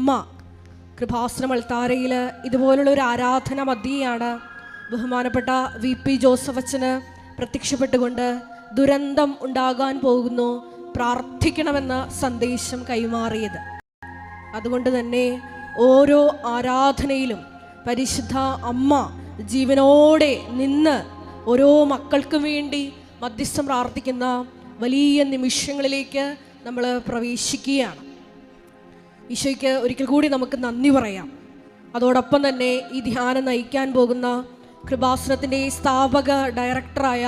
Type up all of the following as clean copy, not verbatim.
അമ്മ കൃപാസനം അൾത്താരയിൽ ഇതുപോലുള്ള ഒരു ആരാധന മധ്യയാണ് ബഹുമാനപ്പെട്ട VP ജോസഫ് അച്ഛന് പ്രത്യക്ഷപ്പെട്ടുകൊണ്ട് ദുരന്തം ഉണ്ടാകാൻ പോകുന്നു, പ്രാർത്ഥിക്കണമെന്ന സന്ദേശം കൈമാറിയത്. അതുകൊണ്ട് തന്നെ ഓരോ ആരാധനയിലും പരിശുദ്ധ അമ്മ ജീവനോടെ നിന്ന് ഓരോ മക്കൾക്കും വേണ്ടി മധ്യസ്ഥം പ്രാർത്ഥിക്കുന്ന വലിയ നിമിഷങ്ങളിലേക്ക് നമ്മൾ പ്രവേശിക്കുകയാണ്. ഈശോയ്ക്ക് ഒരിക്കൽ കൂടി നമുക്ക് നന്ദി പറയാം. അതോടൊപ്പം തന്നെ ഈ ധ്യാനം നയിക്കാൻ പോകുന്ന കൃപാസനത്തിൻ്റെ സ്ഥാപക ഡയറക്ടറായ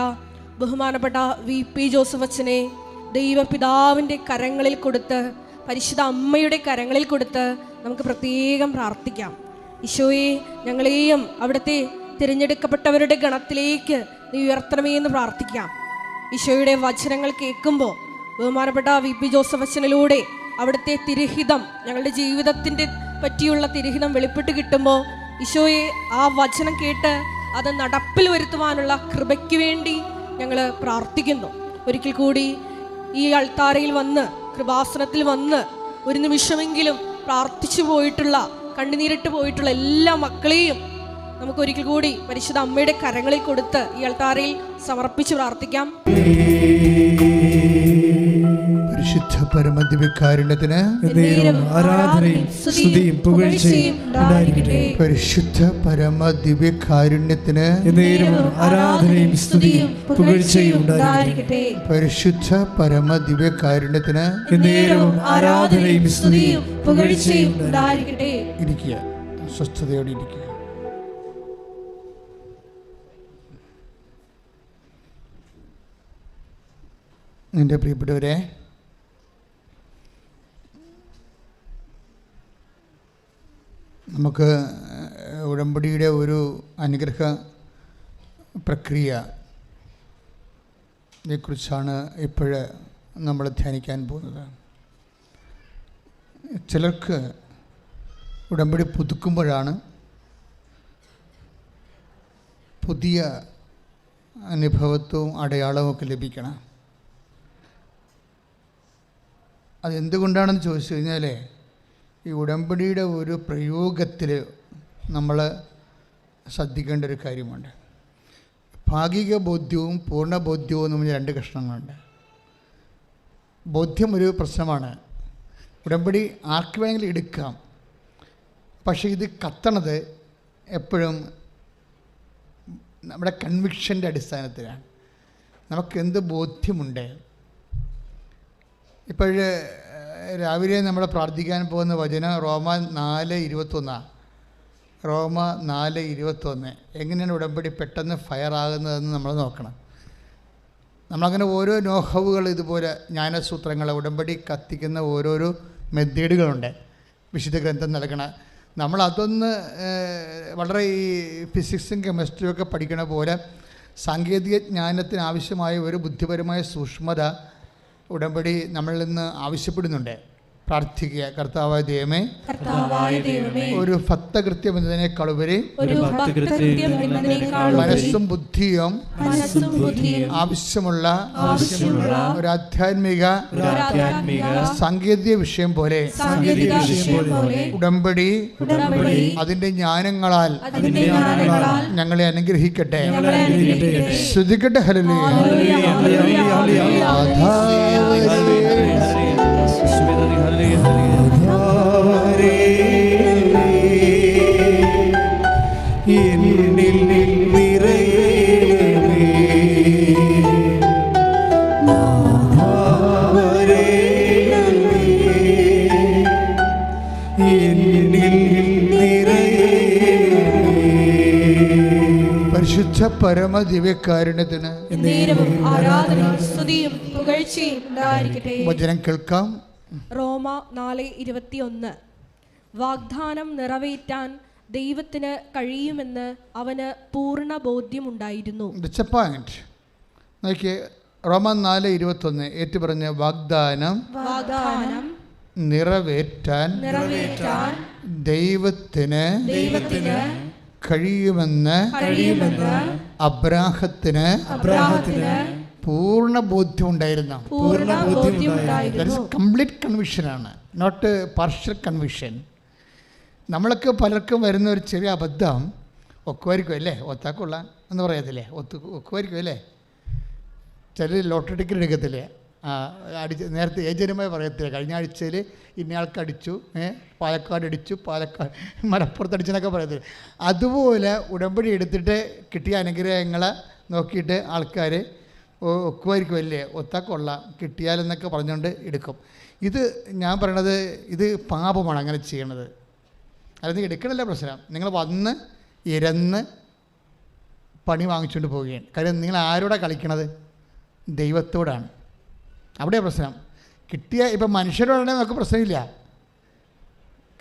ബഹുമാനപ്പെട്ട VP ജോസഫ് അച്ഛനെ ദൈവപിതാവിൻ്റെ കരങ്ങളിൽ കൊടുത്ത്, പരിശുദ്ധ അമ്മയുടെ കരങ്ങളിൽ കൊടുത്ത് നമുക്ക് പ്രത്യേകം പ്രാർത്ഥിക്കാം. ഈശോയെ, ഞങ്ങളെയും അവിടുത്തെ തിരഞ്ഞെടുക്കപ്പെട്ടവരുടെ ഗണത്തിലേക്ക് നീ ഉയർത്തണമേ എന്ന് പ്രാർത്ഥിക്കാം. ഈശോയുടെ വചനങ്ങൾ കേൾക്കുമ്പോൾ ബഹുമാനപ്പെട്ട VP ജോസഫ് അച്ഛനിലൂടെ അവിടുത്തെ തിരുഹിതം, ഞങ്ങളുടെ ജീവിതത്തിൻ്റെ പറ്റിയുള്ള തിരുഹിതം വെളിപ്പെട്ട് കിട്ടുമ്പോൾ ഈശോയെ ആ വചനം കേട്ട് അത് നടപ്പിൽ വരുത്തുവാനുള്ള കൃപയ്ക്ക് വേണ്ടി ഞങ്ങൾ പ്രാർത്ഥിക്കുന്നു. ഒരിക്കൽ കൂടി ഈ അൾത്താരയിൽ വന്ന്, കൃപാസനത്തിൽ വന്ന് ഒരു നിമിഷമെങ്കിലും പ്രാർത്ഥിച്ചു പോയിട്ടുള്ള, കണ്ണുനീരിട്ട് പോയിട്ടുള്ള എല്ലാ മക്കളെയും നമുക്ക് ഒരിക്കൽ കൂടി പരിശുദ്ധ അമ്മയുടെ കരങ്ങളിൽ കൊടുത്ത് ഈ അൾത്താരയിൽ സമർപ്പിച്ച് പ്രാർത്ഥിക്കാം. പരിശുദ്ധ പരമദിവ്യകാരുണ്യത്തിന് ആരാധനയും സ്തുതിയും പുകഴ്ചയും ഉണ്ടായിരിക്കട്ടെ. പരിശുദ്ധ പരമദിവ്യകാരുണ്യത്തിന് ആരാധനയും സ്തുതിയും പുകഴ്ചയും ഉണ്ടായിരിക്കട്ടെ. പരിശുദ്ധ പരമദിവ്യകാരുണ്യത്തിന് ആരാധനയും സ്തുതിയും പുകഴ്ചയും ഉണ്ടായിരിക്കട്ടെ. ഇരിക്കുക, സ്വസ്ഥതയോടെ ഇരിക്കുക. എൻ്റെ പ്രിയപ്പെട്ടവരെ, നമുക്ക് ഉടമ്പടിയുടെ ഒരു അനുഗ്രഹ പ്രക്രിയയെക്കുറിച്ചാണ് ഇപ്പോൾ നമ്മൾ ധ്യാനിക്കാൻ പോകുന്നത്. ചിലർക്ക് ഉടമ്പടി പുതുക്കുമ്പോഴാണ് പുതിയ അനുഭവത്വവും അടയാളവും ഒക്കെ ലഭിക്കണം. അതെന്തുകൊണ്ടാണെന്ന് ചോദിച്ചു കഴിഞ്ഞാൽ, ഈ ഉടമ്പടിയുടെ ഒരു പ്രയോഗത്തിൽ നമ്മൾ ശ്രദ്ധിക്കേണ്ട ഒരു കാര്യമുണ്ട്. ഭാഗിക ബോധ്യവും പൂർണ്ണ ബോധ്യവും എന്ന് പറഞ്ഞ രണ്ട് കഷ്ണങ്ങളുണ്ട്. ബോധ്യം ഒരു പ്രശ്നമാണ്. ഉടമ്പടി ആർക്ക് വേണമെങ്കിലും എടുക്കാം, പക്ഷേ ഇത് കത്തണത് എപ്പോഴും നമ്മുടെ കൺവിക്ഷൻ്റെ അടിസ്ഥാനത്തിലാണ്. നമുക്കെന്ത് ബോധ്യമുണ്ട്. ഇപ്പോൾ രാവിലെ നമ്മൾ പ്രാർത്ഥിക്കാൻ പോകുന്ന വചനം റോമ 4:21. റോമ 4:21. എങ്ങനെയാണ് ഉടമ്പടി പെട്ടെന്ന് ഫയറാകുന്നതെന്ന് നമ്മൾ നോക്കണം. നമ്മളങ്ങനെ ഓരോ നോഹവുകൾ, ഇതുപോലെ ജ്ഞാനസൂത്രങ്ങൾ, ഉടമ്പടി കത്തിക്കുന്ന ഓരോരോ മെത്തേഡുകളുണ്ട് വിശുദ്ധ ഗ്രന്ഥം നൽകണ. നമ്മളതൊന്ന് വളരെ ഈ ഫിസിക്സും കെമിസ്ട്രിയും ഒക്കെ പഠിക്കണ പോലെ സാങ്കേതിക ജ്ഞാനത്തിന് ആവശ്യമായ ഒരു ബുദ്ധിപരമായ സൂക്ഷ്മത ഉടമ്പടി നമ്മളിൽ നിന്ന് ആവശ്യപ്പെടുന്നുണ്ട്. പ്രാർത്ഥിക്കുക, കർത്താവായ ദൈവമേ, ഒരു ഭക്തകൃത്യമെന്നതിനേക്കാളുപരി മനസ്സും ബുദ്ധിയും ആവശ്യമുള്ള ഒരു ആധ്യാത്മിക സാങ്കേതിക വിഷയം പോലെ ഉടമ്പടി അതിൻ്റെ ജ്ഞാനങ്ങളാൽ ഞങ്ങളെ അനുഗ്രഹിക്കട്ടെ. ശ്രദ്ധിക്കട്ടെ. ഹല്ലേലൂയ. എന്നിൽ നിറയണമേ, എന്നിൽ നിറയണമേ. പരിശുദ്ധ പരമദിവ്യകാരുണ്യത്തിന് വചനം കേൾക്കാം. റോമ 4:21. വാഗ്ദാനം നിറവേറ്റാൻ ദൈവത്തിന് കഴിയുമെന്ന് അവന് പൂർണ്ണ ബോധ്യമുണ്ടായിരുന്നു. റോമ 4:21 ഏറ്റു പറഞ്ഞ വാഗ്ദാനം നിറവേറ്റാൻ ദൈവത്തിന് കഴിയുമെന്ന് അബ്രാഹത്തിന് പൂർണ്ണ ബോധ്യം ഉണ്ടായിരുന്നു. കംപ്ലീറ്റ് കൺവിക്ഷനാണ്, നോട്ട് പാർഷ്യൽ കൺവിക്ഷൻ. നമ്മളൊക്കെ പലർക്കും വരുന്ന ഒരു ചെറിയ അബദ്ധം ഒക്കുമായിരിക്കും അല്ലേ, ഒത്താക്കുള്ള എന്ന് പറയത്തില്ലേ, ഒക്കുമായിരിക്കും അല്ലേ. ചിലർ ലോട്ടറി ടിക്കറ്റ് എടുക്കത്തില്ലേ, നേരത്തെ ഏജന്റുമായി പറയത്തില്ല, കഴിഞ്ഞ ആഴ്ചയിൽ ഇന്നയാൾക്ക് അടിച്ചു, പാലക്കാട് അടിച്ചു, പാലക്കാട് മലപ്പുറത്ത് അടിച്ചെന്നൊക്കെ പറയത്തില്ല. അതുപോലെ ഉടമ്പടി എടുത്തിട്ട് കിട്ടിയ അനുഗ്രഹങ്ങളെ നോക്കിയിട്ട് ആൾക്കാർ ഒക്കുമായിരിക്കും അല്ലേ, ഒത്താക്കൊള്ളാം കിട്ടിയാലെന്നൊക്കെ പറഞ്ഞുകൊണ്ട് എടുക്കും. ഇത് ഞാൻ പറയണത് ഇത് പാപമാണ് അങ്ങനെ ചെയ്യണത്. അത് എടുക്കണമല്ല പ്രശ്നം, നിങ്ങൾ വന്ന് ഇരന്ന് പണി വാങ്ങിച്ചുകൊണ്ട് പോവുകയാണ്. കാര്യം നിങ്ങൾ ആരോടാണ് കളിക്കണത്? ദൈവത്തോടാണ്. അവിടെ പ്രശ്നം. കിട്ടിയ ഇപ്പം മനുഷ്യരോടാണെങ്കിൽ നമുക്ക് പ്രശ്നമില്ല,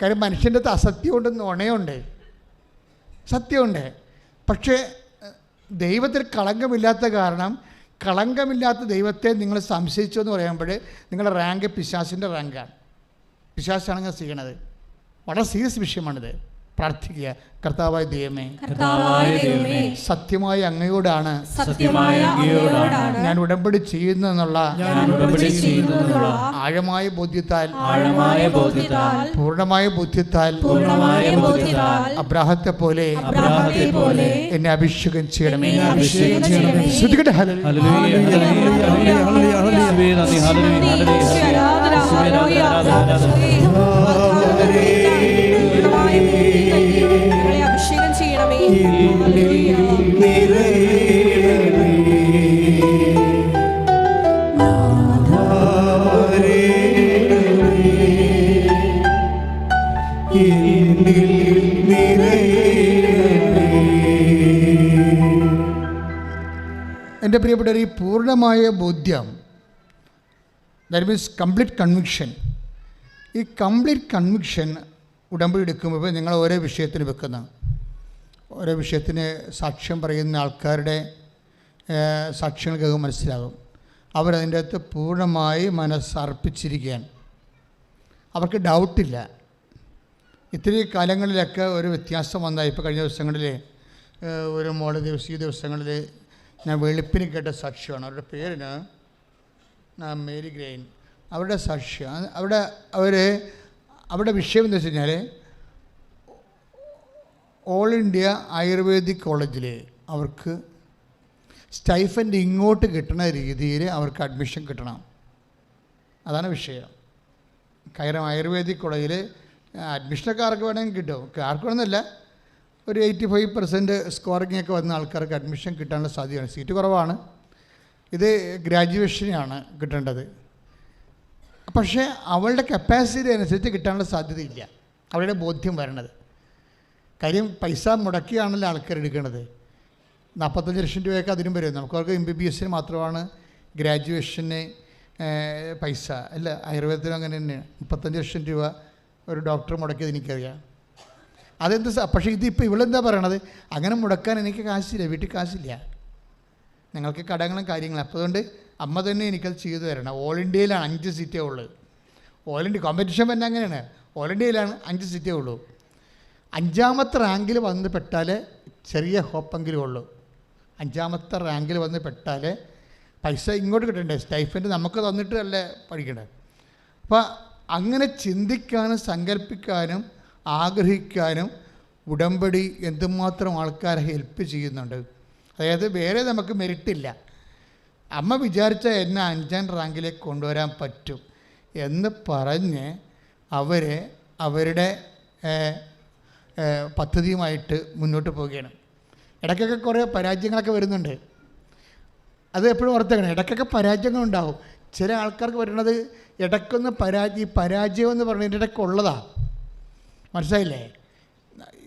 കാര്യം മനുഷ്യൻ്റെ അടുത്ത് അസത്യമുണ്ട്, നുണയുണ്ട്, സത്യമുണ്ട്. പക്ഷേ ദൈവത്തിൽ കളങ്കമില്ലാത്ത കാരണം, കളങ്കമില്ലാത്ത ദൈവത്തെ നിങ്ങൾ സംശയിച്ചു എന്ന് പറയുമ്പോൾ നിങ്ങളുടെ റാങ്ക് പിശാസിൻ്റെ റാങ്കാണ്. പിശാസാണ് നിങ്ങൾ ചെയ്യണത്. വളരെ സീരിയസ് വിഷയമാണിത്. പ്രാർത്ഥിക്കുക. കർത്താവായ ദൈവമേ, സത്യമായ അങ്ങയോടാണ് ഞാൻ ഉടമ്പടി ചെയ്യുന്നെന്നുള്ള ആഴമായ ബോധ്യത്താൽ പൂർണ്ണമായ ബോധ്യത്താൽ അബ്രാഹത്തെ പോലെ എന്നെ അഭിഷേകം ചെയ്യണമേ. ശ്രദ്ധിക്കട്ടെ. അഭിഷേകം ചെയ്യണമേ. എൻ്റെ പ്രിയപ്പെട്ടവർ, ഈ പൂർണ്ണമായ ബോധ്യം, ദാറ്റ് മീൻസ് കംപ്ലീറ്റ് കൺവിക്ഷൻ. ഈ കംപ്ലീറ്റ് കൺവിക്ഷൻ ഉടമ്പടി എടുക്കുമ്പോൾ നിങ്ങൾ ഓരോ വിഷയത്തിന് വെക്കുന്ന, ഓരോ വിഷയത്തിന് സാക്ഷ്യം പറയുന്ന ആൾക്കാരുടെ സാക്ഷ്യങ്ങൾക്കൊക്കെ മനസ്സിലാകും. അവരതിൻ്റെ അകത്ത് പൂർണ്ണമായി മനസ്സർപ്പിച്ചിരിക്കുകയാണ്. അവർക്ക് ഡൗട്ടില്ല. ഇത്തിരി കാലങ്ങളിലൊക്കെ ഒരു വ്യത്യാസം വന്നാൽ, ഇപ്പോൾ കഴിഞ്ഞ ദിവസങ്ങളിൽ ഒരു മോള് ഈ ദിവസങ്ങളിൽ ഞാൻ വെളുപ്പിന് കേട്ട സാക്ഷ്യമാണ്. അവരുടെ പേരിന് മേരി ഗ്രെയിൻ. അവരുടെ സാക്ഷ്യം, അവരുടെ വിഷയം എന്താ വെച്ച് കഴിഞ്ഞാൽ, ഓൾ ഇന്ത്യ ആയുർവേദിക് കോളേജിൽ അവർക്ക് സ്റ്റൈഫൻഡ് ഇങ്ങോട്ട് കിട്ടുന്ന രീതിയിൽ അവർക്ക് അഡ്മിഷൻ കിട്ടണം. അതാണ് വിഷയം. കയറം ആയുർവേദിക് കോളേജിൽ അഡ്മിഷനൊക്കെ ആർക്ക് വേണമെങ്കിൽ കിട്ടും. ആർക്ക് വേണമെന്നല്ല, ഒരു 85% സ്കോറിങ്ങൊക്കെ വന്ന ആൾക്കാർക്ക് അഡ്മിഷൻ കിട്ടാനുള്ള സാധ്യതയാണ്. സീറ്റ് കുറവാണ്. ഇത് ഗ്രാജുവേഷനാണ് കിട്ടേണ്ടത്. പക്ഷേ അവളുടെ കപ്പാസിറ്റി അനുസരിച്ച് കിട്ടാനുള്ള സാധ്യതയില്ല. അവരുടെ ബോധ്യം വരണത്. കാര്യം പൈസ മുടക്കിയാണല്ലോ ആൾക്കാർ എടുക്കുന്നത്. 45 ലക്ഷം രൂപയൊക്കെ അതിനും വരും. നമുക്കവർക്ക് MBBS മാത്രമാണ് ഗ്രാജുവേഷന് പൈസ. അല്ല, ആയുർവേദത്തിനും അങ്ങനെ തന്നെയാണ്. 35 ലക്ഷം രൂപ ഒരു ഡോക്ടർ മുടക്കിയത് എനിക്കറിയാം. അതെന്ത് പക്ഷേ ഇതിപ്പോൾ ഇവളെന്താ പറയണത്, അങ്ങനെ മുടക്കാൻ എനിക്ക് കാശില്ല, വീട്ടിൽ കാശില്ല, ഞങ്ങൾക്ക് കടങ്ങളും കാര്യങ്ങളും. അപ്പോൾ അതുകൊണ്ട് അമ്മ തന്നെ എനിക്കത് ചെയ്തു തരണം. ഓൾ ഇന്ത്യയിലാണ് 5 സീറ്റേ ഉള്ളൂ. ഓൾ ഇന്ത്യ കോമ്പറ്റീഷൻ തന്നെ അങ്ങനെയാണ്. ഓൾ ഇന്ത്യയിലാണ് 5 സീറ്റേ ഉള്ളൂ. 5ാമത്തെ റാങ്കിൽ വന്ന് പെട്ടാൽ ചെറിയ ഹോപ്പെങ്കിലും ഉള്ളൂ. 5ാമത്തെ റാങ്കിൽ വന്ന് പെട്ടാൽ പൈസ ഇങ്ങോട്ട് കിട്ടണ്ടേ, സ്റ്റൈഫൻഡ് നമുക്ക് തന്നിട്ട് അല്ലേ പഠിക്കണ്ടേ. അപ്പോൾ അങ്ങനെ ചിന്തിക്കാനും സങ്കല്പിക്കാനും ആഗ്രഹിക്കാനും ഉടമ്പടി എന്തുമാത്രം ആൾക്കാരെ ഹെൽപ്പ് ചെയ്യുന്നുണ്ട്. അതായത് വേറെ നമുക്ക് മെറിറ്റില്ല. അമ്മ വിചാരിച്ച എന്നെ 5ാം റാങ്കിലേക്ക് കൊണ്ടുവരാൻ പറ്റും എന്ന് പറഞ്ഞ് അവരുടെ പദ്ധതിയുമായിട്ട് മുന്നോട്ട് പോവുകയാണ്. ഇടയ്ക്കൊക്കെ കുറേ പരാജയങ്ങളൊക്കെ വരുന്നുണ്ട്. അത് എപ്പോഴും ഓർത്തേക്കണം. ഇടയ്ക്കൊക്കെ പരാജയങ്ങളുണ്ടാവും. ചില ആൾക്കാർക്ക് വരുന്നത് ഇടയ്ക്കൊന്ന് പരാജയം എന്ന് പറഞ്ഞതിൻ്റെ ഇടയ്ക്കുള്ളതാണ്. മനസ്സിലായില്ലേ?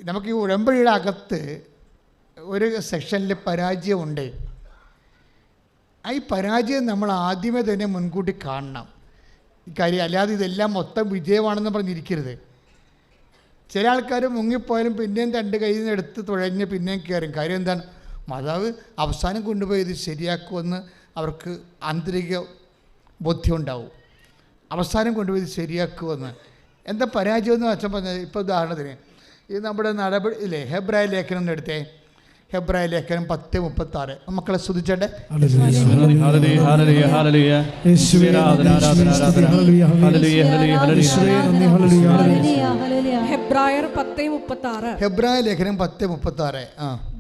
നമുക്ക് ഈ ഉടമ്പടിയുടെ അകത്ത് ഒരു സെക്ഷനിൽ പരാജയമുണ്ട്. ഈ പരാജയം നമ്മൾ ആദ്യമേ തന്നെ മുൻകൂട്ടി കാണണം. ഈ കാര്യം അല്ലാതെ ഇതെല്ലാം മൊത്തം വിജയമാണെന്ന് പറഞ്ഞിരിക്കരുത്. ചില ആൾക്കാർ മുങ്ങിപ്പോയാലും പിന്നെയും 2 കയ്യിൽ നിന്ന് എടുത്ത് തുഴഞ്ഞ് പിന്നെയും കയറും. കാര്യം എന്താണ്? മാതാവ് അവസാനം കൊണ്ടുപോയി ഇത് ശരിയാക്കുമെന്ന് അവർക്ക് ആന്തരിക ബോധ്യം ഉണ്ടാവും. അവസാനം കൊണ്ടുപോയി ഇത് ശരിയാക്കുമെന്ന്. എന്താ പരാജയം എന്ന് വെച്ചാൽ പറഞ്ഞത്, ഇപ്പോൾ ഉദാഹരണത്തിന് ഇത് നമ്മുടെ നടപടി ഇല്ലേ, ഹെബ്രായ ലേഖനം എടുത്തേ. ഹെബ്രായ ലേഖനം 10:36. മക്കളെ സ്തുതിച്ചേട്ടെ. ഹെബ്രായർ 10:36. ഹെബ്രായ ലേഖനം 10:36.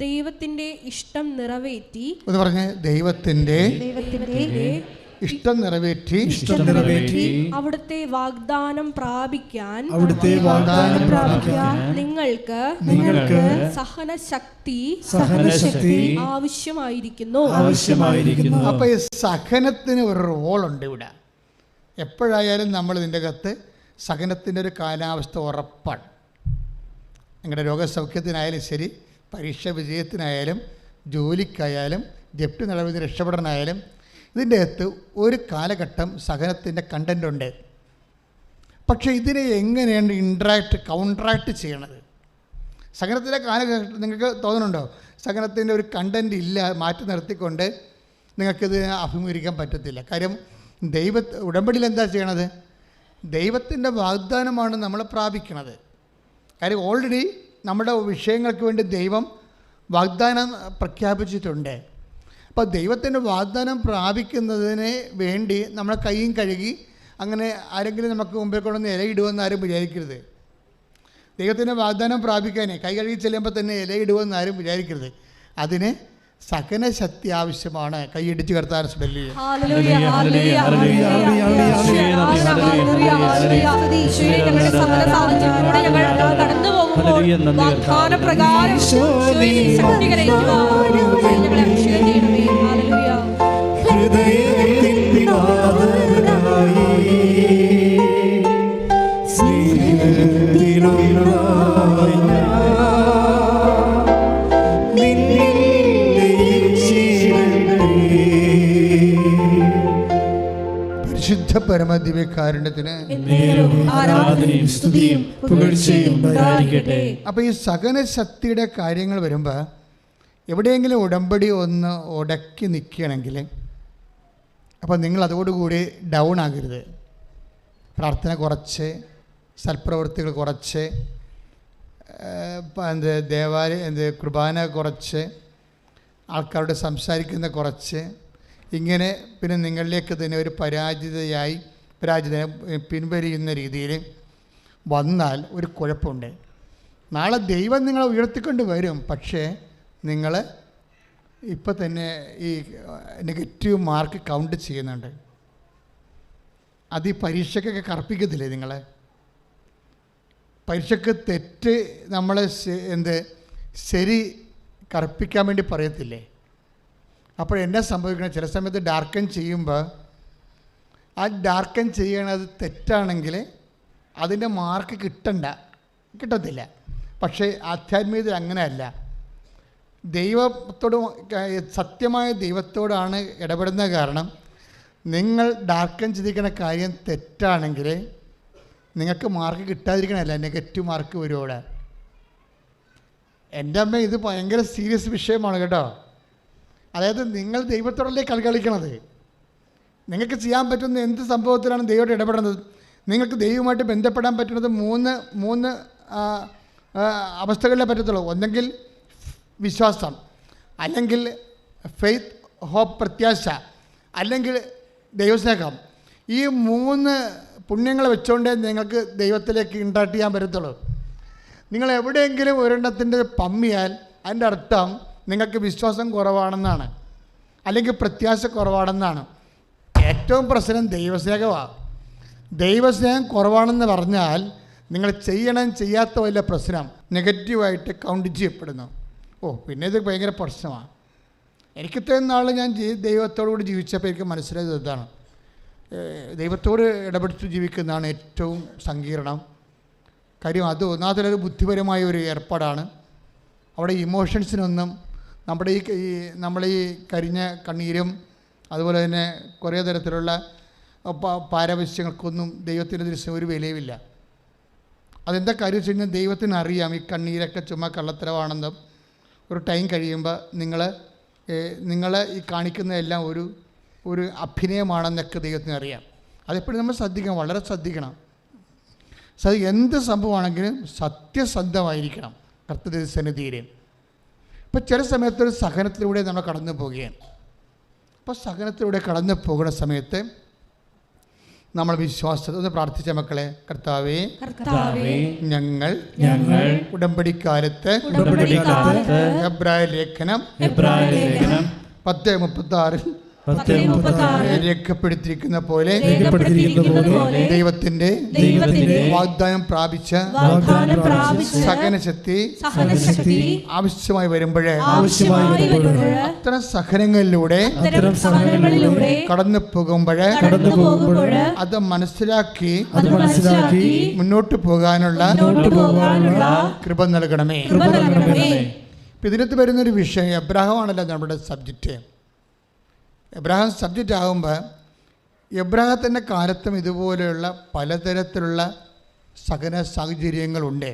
ദൈവത്തിന്റെ ഇഷ്ടം നിറവേറ്റി എന്ന് പറഞ്ഞ് ദൈവത്തിന്റെ ഇഷ്ടം നിറവേറ്റി അവിടുത്തെ വാഗ്ദാനം പ്രാപിക്കാൻ നിങ്ങൾക്ക് സഹനശക്തി ആവശ്യമായിരിക്കുന്നു. അപ്പൊ ഈ സഹനത്തിന് ഒരു റോളുണ്ട് ഇവിടെ. എപ്പോഴായാലും നമ്മൾ ഇതിൻ്റെ അകത്ത് സഹനത്തിൻ്റെ ഒരു കാലാവസ്ഥ ഉറപ്പാണ്. നിങ്ങളുടെ രോഗസൗഖ്യത്തിനായാലും ശരി, പരീക്ഷ വിജയത്തിനായാലും, ജോലിക്കായാലും, ജപ്തി നടപടി രക്ഷപ്പെടാനായാലും ഇതിൻ്റെ അകത്ത് ഒരു കാലഘട്ടം സഹനത്തിൻ്റെ കണ്ടൻ്റ് ഉണ്ട്. പക്ഷേ ഇതിനെ എങ്ങനെയാണ് കൗൺട്രാക്ട് ചെയ്യണത്? സഹനത്തിൻ്റെ കാലഘട്ടം നിങ്ങൾക്ക് തോന്നുന്നുണ്ടോ? സഹനത്തിൻ്റെ ഒരു കണ്ടൻ്റ് ഇല്ല, മാറ്റി നിർത്തിക്കൊണ്ട് നിങ്ങൾക്കിത് അഭിമുഖീകരിക്കാൻ പറ്റത്തില്ല. കാര്യം ഉടമ്പടിയിൽ എന്താ ചെയ്യണത്? ദൈവത്തിൻ്റെ വാഗ്ദാനമാണ് നമ്മൾ പ്രാപിക്കണത്. കാര്യം ഓൾറെഡി നമ്മുടെ വിഷയങ്ങൾക്ക് വേണ്ടി ദൈവം വാഗ്ദാനം പ്രഖ്യാപിച്ചിട്ടുണ്ട്. അപ്പോൾ ദൈവത്തിൻ്റെ വാഗ്ദാനം പ്രാപിക്കുന്നതിന് വേണ്ടി നമ്മളെ കൈയും കഴുകി അങ്ങനെ ആരെങ്കിലും നമുക്ക് മുമ്പിൽ കൊണ്ടുവന്ന് ഇലയിടുമെന്ന് ആരും വിചാരിക്കരുത്. ദൈവത്തിൻ്റെ വാഗ്ദാനം പ്രാപിക്കാനേ കൈ കഴുകി ചെല്ലുമ്പോൾ തന്നെ ഇലയിടുമെന്ന് ആരും വിചാരിക്കരുത്. അതിന് സഹനശക്തി ആവശ്യമാണ്. കൈയിടിച്ച് കർത്താൻ സ്മെല്ല് പരിശുദ്ധ പരമദിവ്യകാരുണ്യത്തിന്. അപ്പോൾ ഈ സഹനശക്തിയുടെ കാര്യങ്ങൾ വരുമ്പോൾ എവിടെയെങ്കിലും ഉടമ്പടി ഒന്ന് ഉടക്കി നിൽക്കുകയാണെങ്കിൽ അപ്പോൾ നിങ്ങൾ അതോടുകൂടി ഡൗൺ ആകരുത്. പ്രാർത്ഥന കുറച്ച്, സൽപ്രവൃത്തികൾ കുറച്ച്, കുർബാന കുറച്ച്, ആൾക്കാരോട് സംസാരിക്കുന്ന കുറച്ച്, ഇങ്ങനെ പിന്നെ നിങ്ങളിലേക്ക് തന്നെ ഒരു പരാജിത പിൻവലിയുന്ന രീതിയിൽ വന്നാൽ ഒരു കുഴപ്പമുണ്ട്. നാളെ ദൈവം നിങ്ങളെ ഉയർത്തിക്കൊണ്ട് വരും. പക്ഷേ നിങ്ങൾ ഇപ്പം തന്നെ ഈ നെഗറ്റീവ് മാർക്ക് കൗണ്ട് ചെയ്യുന്നുണ്ട്. അത് ഈ പരീക്ഷയ്ക്കൊക്കെ കറുപ്പിക്കത്തില്ലേ നിങ്ങളെ? പരീക്ഷയ്ക്ക് തെറ്റ് നമ്മൾ ശരി കറുപ്പിക്കാൻ വേണ്ടി പറയത്തില്ലേ? അപ്പോൾ എന്നാ സംഭവിക്കണം? ചില സമയത്ത് ഡാർക്കൻ ചെയ്യുമ്പോൾ ആ ഡാർക്കൻ ചെയ്യണത് തെറ്റാണെങ്കിൽ അതിൻ്റെ മാർക്ക് കിട്ടത്തില്ല. പക്ഷേ ആധ്യാത്മികതയിൽ അങ്ങനെയല്ല. ദൈവത്തോട്, സത്യമായ ദൈവത്തോടാണ് ഇടപെടുന്ന. കാരണം നിങ്ങൾ ഡാർക്കൻ ചിന്തിക്കുന്ന കാര്യം തെറ്റാണെങ്കിൽ നിങ്ങൾക്ക് മാർക്ക് കിട്ടാതിരിക്കണമല്ല, നെഗറ്റീവ് മാർക്ക് വരും അവിടെ. എൻ്റെ അമ്മ ഇത് ഭയങ്കര സീരിയസ് വിഷയമാണ് കേട്ടോ. അതായത് നിങ്ങൾ ദൈവത്തോടല്ലേ കളിക്കണത്. നിങ്ങൾക്ക് ചെയ്യാൻ പറ്റുന്ന എന്ത് സംഭവത്തിലാണ് ദൈവത്തോട് ഇടപെടുന്നത്? നിങ്ങൾക്ക് ദൈവവുമായിട്ട് ബന്ധപ്പെടാൻ പറ്റുന്നത് മൂന്ന് അവസ്ഥകളിലേ പറ്റത്തുള്ളൂ. ഒന്നെങ്കിൽ വിശ്വാസം, അല്ലെങ്കിൽ ഫെയ്ത്ത്, ഹോപ്പ്, പ്രത്യാശ, അല്ലെങ്കിൽ ദൈവസ്നേഹം. ഈ 3 പുണ്യങ്ങൾ വെച്ചുകൊണ്ടേ നിങ്ങൾക്ക് ദൈവത്തിലേക്ക് ഇൻട്രാക്ട് ചെയ്യാൻ പറ്റത്തുള്ളൂ. നിങ്ങൾ എവിടെയെങ്കിലും ഒരെണ്ണത്തിൻ്റെ പമ്മിയാൽ അതിൻ്റെ അർത്ഥം നിങ്ങൾക്ക് വിശ്വാസം കുറവാണെന്നാണ്, അല്ലെങ്കിൽ പ്രത്യാശ കുറവാണെന്നാണ്. ഏറ്റവും പ്രശ്നം ദൈവസ്നേഹമാണ്. ദൈവസ്നേഹം കുറവാണെന്ന് പറഞ്ഞാൽ നിങ്ങൾ ചെയ്യാത്ത വലിയ പ്രശ്നം നെഗറ്റീവായിട്ട് കൗണ്ട് ചെയ്യപ്പെടുന്നു. പിന്നെ ഇത് ഭയങ്കര പ്രശ്നമാണ്. എനിക്കിത്രയും നാൾ ഞാൻ ദൈവത്തോടുകൂടി ജീവിച്ചപ്പോൾ എനിക്ക് മനസ്സിലായത് ഇതാണ്. ദൈവത്തോട് ഇടപെട്ട് ജീവിക്കുന്നതാണ് ഏറ്റവും സങ്കീർണം കാര്യം. അത് ഒന്നാമതൊരു ബുദ്ധിപരമായ ഒരു ഏർപ്പാടാണ്. അവിടെ ഇമോഷൻസിനൊന്നും നമ്മൾ ഈ കരിഞ്ഞ കണ്ണീരും അതുപോലെ തന്നെ കുറേ തരത്തിലുള്ള പാരവശ്യങ്ങൾക്കൊന്നും ദൈവത്തിൻ്റെ ദൃശ്യം ഒരു വിലയുമില്ല. അതെന്താ കാര്യം വെച്ച് കഴിഞ്ഞാൽ ദൈവത്തിന് അറിയാം ഈ കണ്ണീരൊക്കെ ചുമ്മാ കള്ളത്തരവാണെന്നും ഒരു ടൈം കഴിയുമ്പോൾ നിങ്ങൾ ഈ കാണിക്കുന്നതെല്ലാം ഒരു അഭിനയമാണെന്നൊക്കെ ദൈവത്തിന് അറിയാം. അതെപ്പോഴും നമ്മൾ ശ്രദ്ധിക്കണം, വളരെ ശ്രദ്ധിക്കണം. എന്ത് സംഭവമാണെങ്കിലും സത്യസന്ധമായിരിക്കണം കർത്തൃ സന്നിധിയിൽ. അപ്പോൾ ചില സമയത്തൊരു സഹനത്തിലൂടെ നമ്മൾ കടന്നു പോവുകയാണ്. അപ്പോൾ സഹനത്തിലൂടെ കടന്നു പോകുന്ന സമയത്ത് നമ്മൾ വിശ്വാസത്തെ ഒന്ന് പ്രാർത്ഥിച്ച മക്കളെ, കർത്താവേ ഞങ്ങൾ ഉടമ്പടിക്കാലത്ത് എബ്രായ ലേഖനം 10:36 രേഖപ്പെടുത്തിയിരിക്കുന്ന പോലെ ദൈവത്തിന്റെ വാഗ്ദാനം പ്രാപിച്ച സഹനശക്തി ആവശ്യമായി വരുമ്പോഴേ അത്തരം സഹനങ്ങളിലൂടെ കടന്നു പോകുമ്പോഴേ അത് മനസ്സിലാക്കി മുന്നോട്ട് പോകാനുള്ള കൃപ നൽകണമേ. ഇതിനകത്ത് വരുന്നൊരു വിഷയം എബ്രാഹമാണല്ലോ നമ്മുടെ സബ്ജക്റ്റ്. എബ്രാഹിം സബ്ജക്റ്റ് ആകുമ്പോൾ എബ്രാഹത്തിൻ്റെ കാലത്തും ഇതുപോലെയുള്ള പലതരത്തിലുള്ള സഹന സാഹചര്യങ്ങളുണ്ട്.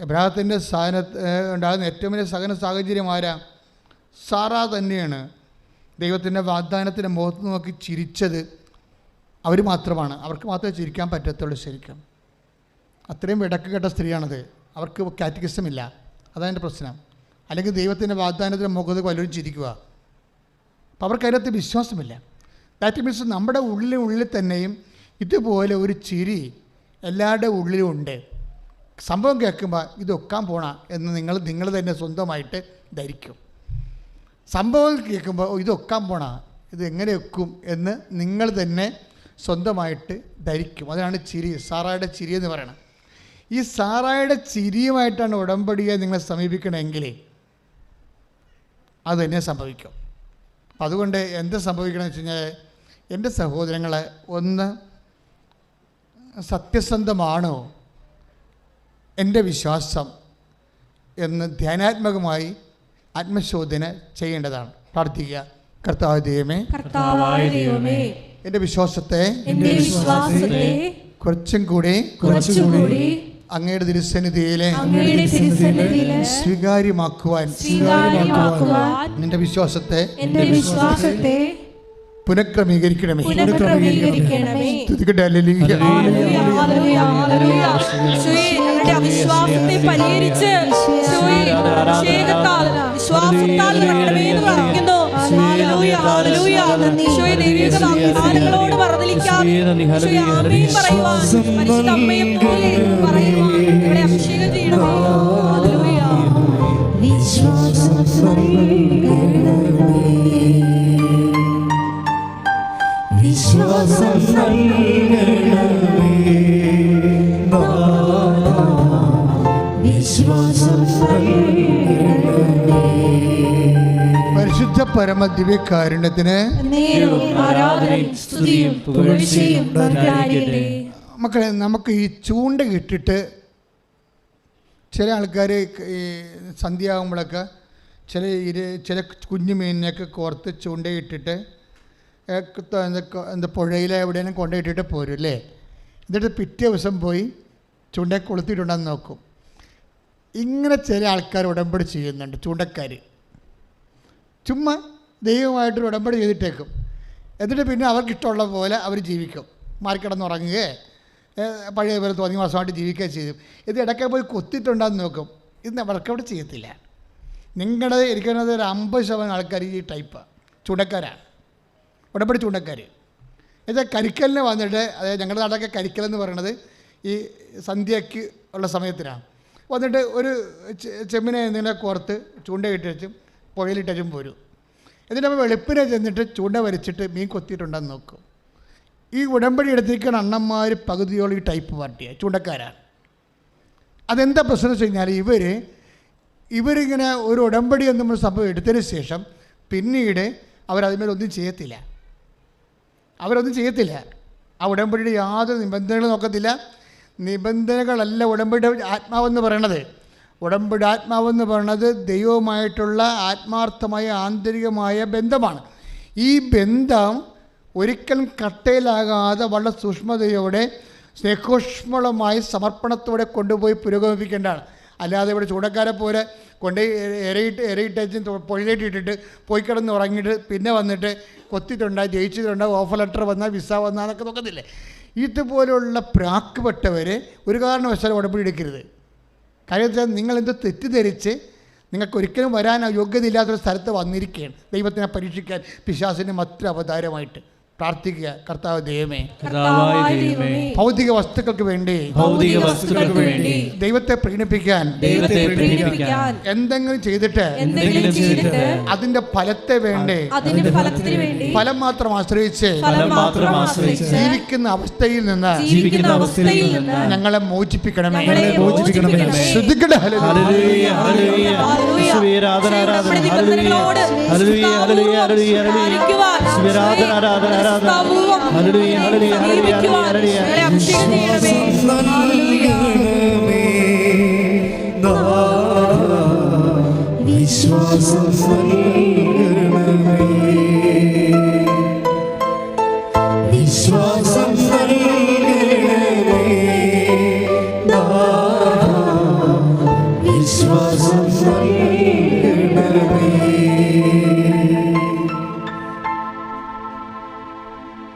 എബ്രാഹത്തിൻ്റെ ഉണ്ടാകുന്ന ഏറ്റവും വലിയ സഹന സാഹചര്യം ആരാ? സാറാ തന്നെയാണ്. ദൈവത്തിൻ്റെ വാഗ്ദാനത്തിൻ്റെ മുഖത്ത് നോക്കി ചിരിച്ചത് അവർ മാത്രമാണ്. അവർക്ക് മാത്രമേ ചിരിക്കാൻ പറ്റത്തുള്ളൂ. ശരിക്കും അത്രയും വിടക്ക് കേട്ട സ്ത്രീയാണത്. അവർക്ക് കാറ്റഗിസം ഇല്ല, അതാണ് പ്രശ്നം. അല്ലെങ്കിൽ ദൈവത്തിൻ്റെ വാഗ്ദാനത്തിൻ്റെ മുഖത്ത് വല്ലവരും ചിരിക്കുക. അപ്പം അവർക്കതിനകത്ത് വിശ്വാസമില്ല. ദാറ്റ് മീൻസ് നമ്മുടെ ഉള്ളിൽ തന്നെയും ഇതുപോലെ ഒരു ചിരി എല്ലാവരുടെ ഉള്ളിലും ഉണ്ട്. സംഭവം കേൾക്കുമ്പോൾ ഇതൊക്കാൻ പോണ എന്ന് നിങ്ങൾ തന്നെ സ്വന്തമായിട്ട് ധരിക്കും. സംഭവം കേൾക്കുമ്പോൾ ഇതൊക്കാൻ പോണ, ഇത് എങ്ങനെ വെക്കും എന്ന് നിങ്ങൾ തന്നെ സ്വന്തമായിട്ട് ധരിക്കും. അതാണ് ചിരി, സാറായുടെ ചിരി എന്ന് പറയണം. ഈ സാറായുടെ ചിരിയുമായിട്ടാണ് ഉടമ്പടിയെ നിങ്ങളെ സമീപിക്കണമെങ്കിൽ അത് തന്നെ സംഭവിക്കും. അതുകൊണ്ട് എന്ത് സംഭവിക്കണമെന്ന് വെച്ച് കഴിഞ്ഞാൽ, എൻ്റെ സഹോദരങ്ങളെ, ഒന്ന് സത്യസന്ധമാണോ എൻ്റെ വിശ്വാസം എന്ന് ധ്യാനാത്മകമായി ആത്മശോധന ചെയ്യേണ്ടതാണ്. പ്രാർത്ഥിക്കുക. കർത്താവായ ദൈവമേ, എൻ്റെ വിശ്വാസത്തെ കുറച്ചും കൂടി അങ്ങയുടെ തിരുസന്നിധിയിലെ സ്വീകാര്യമാക്കുവാൻ നിന്റെ വിശ്വാസത്തെ പുനഃക്രമീകരിക്കണമേ. അവിശ്വാസത്തെ പരിഹരിച്ച് വിശ്വാസത്താൽ പ്രാർത്ഥിക്കുന്നു. ദൈവിക വാഗ്ദാനങ്ങളോട് മറുതലിക്കാതെ പറയുവാൻ പരിശുദ്ധ അമ്മയെ പോലെ പറയുവാൻ ഇവിടെ അഭിഷേകം ചെയ്യണമേ. പരിശുദ്ധ പരമ ദിവ്യകാരുണ്യത്തിന് മക്കളെ, നമുക്ക് ഈ ചൂണ്ട ഇട്ടിട്ട് ചില ആൾക്കാർ ഈ സന്ധ്യയാകുമ്പോഴൊക്കെ ചില കുഞ്ഞു മീനിനെയൊക്കെ കോർത്ത് ചൂണ്ടയിട്ടിട്ട് എന്താ പുഴയിലെ എവിടെയെങ്കിലും കൊണ്ടുപോയിട്ടിട്ട് പോരും അല്ലേ. എന്നിട്ട് പിറ്റേ ദിവസം പോയി ചൂണ്ടയെ കൊളുത്തിയിട്ടുണ്ടെന്ന് നോക്കും. ഇങ്ങനെ ചില ആൾക്കാർ ഉടമ്പടി ചെയ്യുന്നുണ്ട്. ചൂണ്ടക്കാർ ചുമ്മാ ദൈവമായിട്ടൊരു ഉടമ്പടി ചെയ്തിട്ടേക്കും. എന്നിട്ട് പിന്നെ അവർക്കിഷ്ടമുള്ള പോലെ അവർ ജീവിക്കും. മാറിക്കിടന്നുറങ്ങുകയോ പഴയ പോലെ തോന്നി മാസമായിട്ട് ജീവിക്കുകയോ ചെയ്തു. ഇത് ഇടയ്ക്ക് പോയി കൊത്തിയിട്ടുണ്ടെന്ന് നോക്കും. ഇത് വർക്കൗട്ട് ചെയ്യത്തില്ല. നിങ്ങളുടെ ഇരിക്കുന്നത് ഒരു 50% ആൾക്കാർ ഈ ടൈപ്പ് ചൂണ്ടക്കാരാണ്, ഉടമ്പടി ചൂണ്ടക്കാർ. എന്നുവെച്ചാൽ കരിക്കലിന് വന്നിട്ട്, അതായത് ഞങ്ങളുടെ നാടൊക്കെ കരിക്കലെന്ന് പറയണത് ഈ സന്ധ്യയ്ക്ക് ഉള്ള സമയത്തിനാണ്. വന്നിട്ട് ഒരു ചെമ്മിനെ എന്തെങ്കിലും കോർത്ത് ചൂണ്ടയിട്ട് വെച്ചും പുഴയിലിട്ടും പോരും. എന്നിട്ട് നമ്മൾ വെളുപ്പിനെ ചെന്നിട്ട് ചൂണ്ട വരച്ചിട്ട് മീൻ കൊത്തിയിട്ടുണ്ടെന്ന് നോക്കും. ഈ ഉടമ്പടി എടുത്തിരിക്കുന്ന അണ്ണന്മാർ പകുതിയോളം ഈ ടൈപ്പ് പാർട്ടിയാണ്, ചൂണ്ടക്കാരാണ്. അതെന്താ പ്രശ്നം വെച്ച് കഴിഞ്ഞാൽ ഇവരിങ്ങനെ ഒരു ഉടമ്പടി നമ്മൾ സംഭവം എടുത്തതിന് ശേഷം പിന്നീട് അവരതിന്മേലൊന്നും ചെയ്യത്തില്ല. ആ ഉടമ്പടിയുടെ യാതൊരു നിബന്ധനകളും നോക്കത്തില്ല. നിബന്ധനകളല്ല ഉടമ്പടിയുടെ ആത്മാവെന്ന് പറയണത്. ഉടമ്പടി ആത്മാവെന്ന് പറയുന്നത് ദൈവവുമായിട്ടുള്ള ആത്മാർത്ഥമായ ആന്തരികമായ ബന്ധമാണ്. ഈ ബന്ധം ഒരിക്കലും കട്ടയിലാകാതെ വളരെ സൂക്ഷ്മതയോടെ സ്നേഹോഷ്മളമായി സമർപ്പണത്തോടെ കൊണ്ടുപോയി പുരോഗമിപ്പിക്കേണ്ടതാണ്. അല്ലാതെ ഇവിടെ ചൂടക്കാരെ പോലെ കൊണ്ട് ഇരയിട്ട് പുഴയിലിട്ടിട്ട് പോയി കിടന്ന് ഉറങ്ങിയിട്ട് പിന്നെ വന്നിട്ട് കൊത്തിയിട്ടുണ്ടായി, ജയിച്ചിട്ടുണ്ടായി, ഓഫർ ലെറ്റർ വന്നാൽ വിസ വന്നാൽ എന്നൊക്കെ നോക്കത്തില്ലേ. ഇതുപോലെയുള്ള പ്രാക്കുപെട്ടവർ ഒരു കാരണവശാലും ഉടമ്പടി എടുക്കരുത്. കാര്യം വെച്ചാൽ നിങ്ങളെന്ത് തെറ്റിദ്ധരിച്ച് നിങ്ങൾക്ക് ഒരിക്കലും വരാൻ യോഗ്യതയില്ലാത്തൊരു സ്ഥലത്ത് വന്നിരിക്കുകയാണ് ദൈവത്തിനെ പരീക്ഷിക്കാൻ പിശാചിൻ്റെ മറ്റൊരു അവതാരമായിട്ട്. പ്രാർത്ഥിക്കുക, കർത്താവ് ദൈവമേ, ഭൗതിക വസ്തുക്കൾക്ക് വേണ്ടി ദൈവത്തെ പ്രീണിപ്പിക്കാൻ എന്തെങ്കിലും ചെയ്തിട്ട് അതിന്റെ ഫലത്തെ വേണ്ടി ഫലം മാത്രം ആശ്രയിച്ച് ജീവിക്കുന്ന അവസ്ഥയിൽ നിന്ന് ഞങ്ങളെ മോചിപ്പിക്കണമേ. ശ്രദ്ധിക്കട്ടെ.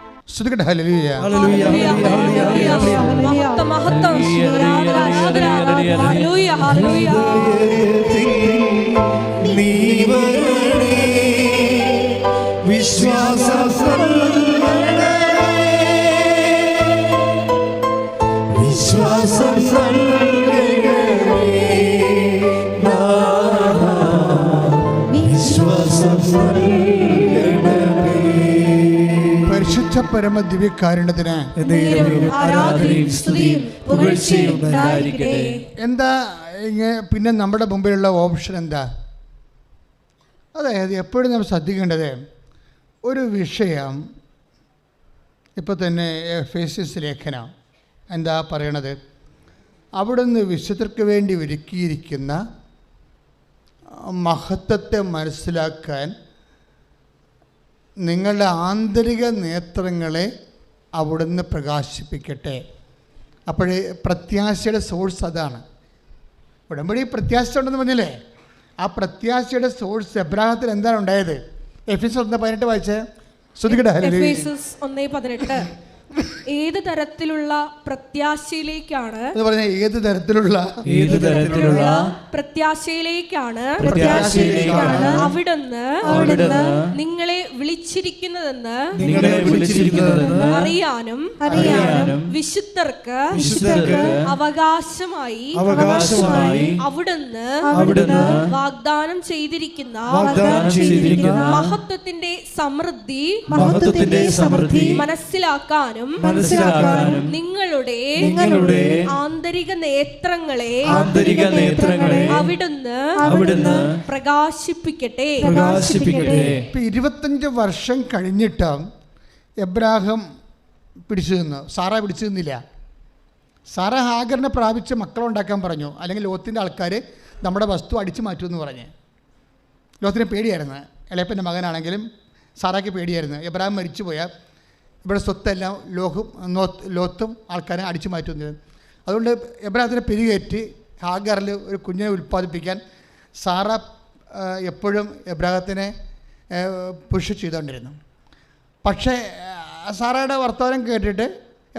ശ്രദ്ധിക്കട്ടെ. ഹല്ലേലൂയ. പരിശുദ്ധ പരമ ദിവ്യകാരുണ്യത്തിന് എന്താ പിന്നെ നമ്മുടെ മുമ്പിലുള്ള ഓപ്ഷൻ എന്താ? അതായത് എപ്പോഴും നമ്മൾ ശ്രദ്ധിക്കേണ്ടത് ഒരു വിഷയം. ഇപ്പോൾ തന്നെ എഫേസ്യസ് ലേഖനം എന്താ പറയണത്? അവിടുന്ന് വിശുദ്ധർക്ക് വേണ്ടി ഒരുക്കിയിരിക്കുന്ന മഹത്വത്തെ മനസ്സിലാക്കാൻ നിങ്ങളുടെ ആന്തരിക നേത്രങ്ങളെ അവിടുന്ന് പ്രകാശിപ്പിക്കട്ടെ. അപ്പോഴേ പ്രത്യാശയുടെ സോഴ്സ് അതാണ്. ഉടമ്പടി പ്രത്യാശ ഉണ്ടെന്ന് പറഞ്ഞില്ലേ? ആ പ്രത്യാശയുടെ സോഴ്സ് എബ്രാഹത്തിൽ എന്താണ് ഉണ്ടായത്? എഫേസ്യസ് 1:18 വായിച്ചേ. ശ്രദ്ധിക്കട്ടെ. എഫേസ്യസ് 1:18 ഏത് തരത്തിലുള്ള പ്രത്യാശയിലേക്കാണ് ഏത് തരത്തിലുള്ള പ്രത്യാശയിലേക്കാണ് അവിടുന്ന് നിങ്ങളെ വിളിച്ചിരിക്കുന്നതെന്ന് അറിയാനും വിശുദ്ധർക്ക് അവകാശമായി അവിടുന്ന് വാഗ്ദാനം ചെയ്തിരിക്കുന്ന മഹത്വത്തിന്റെ സമൃദ്ധി മനസ്സിലാക്കാനും നിങ്ങളുടെ ആന്തരിക നേത്രങ്ങളെ അവിടുന്ന് പ്രകാശിപ്പിക്കട്ടെ. 25 വർഷം കഴിഞ്ഞിട്ടും എബ്രാഹാം പിടിച്ചു നിന്നു, സാറ പിടിച്ചു നിന്നില്ല. സാറ ഹാഗറിനെ പ്രാപിച്ച് മക്കളുണ്ടാക്കാൻ പറഞ്ഞു, അല്ലെങ്കിൽ ലോത്തിൻ്റെ ആൾക്കാർ നമ്മുടെ വസ്തു അടിച്ചു മാറ്റുമെന്ന് പറഞ്ഞ്. ലോത്തിന് പേടിയായിരുന്നു. ഇളയപ്പൻ്റെ മകനാണെങ്കിലും സാറാക്ക് പേടിയായിരുന്നു. എബ്രാഹാം മരിച്ചു പോയാൽ ഇവിടെ സ്വത്തെല്ലാം ലോത്തും ആൾക്കാരെ അടിച്ചു മാറ്റുന്നത്. അതുകൊണ്ട് എബ്രാഹത്തിനെ പിരികേറ്റി ഹാഗറിൽ ഒരു കുഞ്ഞിനെ ഉൽപ്പാദിപ്പിക്കാൻ സാറ എപ്പോഴും എബ്രാഹത്തിനെ പുഷ് ചെയ്തുകൊണ്ടിരുന്നു. പക്ഷേ സാറയുടെ വർത്തമാനം കേട്ടിട്ട്